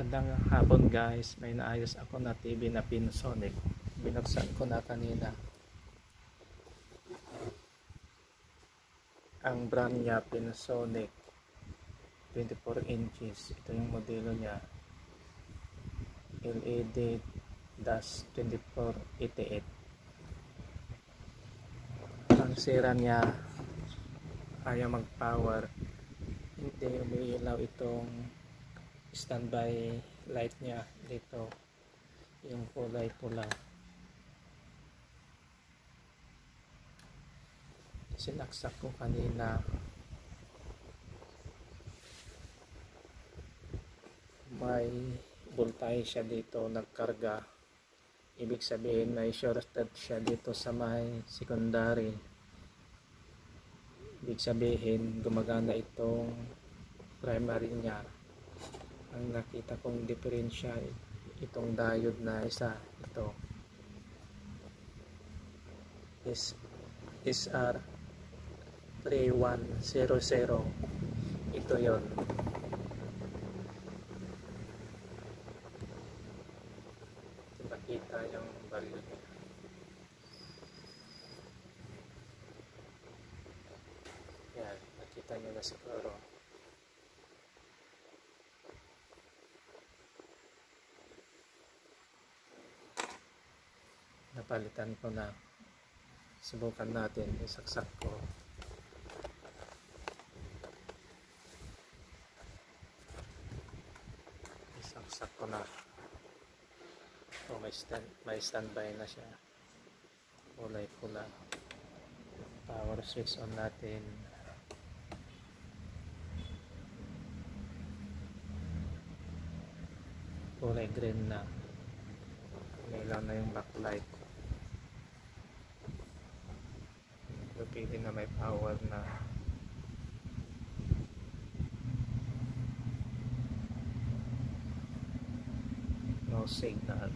Magandang hapon guys, may naayos ako na TV na Panasonic. Binuksan ko na kanina. Ang brand niya Panasonic 24 inches. Ito yung modelo niya, LED-2488. Ang sira niya, ayaw mag power, hindi umiilaw itong standby light niya dito, yung kulay pula. Sinaksak ko kanina, may voltage siya dito, nagkarga. Ibig sabihin may shorted siya dito sa may secondary. Ibig sabihin gumagana itong primary niya. Ang nakita kong diferensya, itong diode na isa, ito is SR3100. Ito yon. Makita yung value niya. Yan, nakita nyo na siguro. Napalitan ko na. Subukan natin, isaksak ko. Isaksak ko na. Oh, may standby na siya. Kulay pula. Power switch on natin. Kulay green na. Ilaw na yung backlight. Pili na may power na. No signal.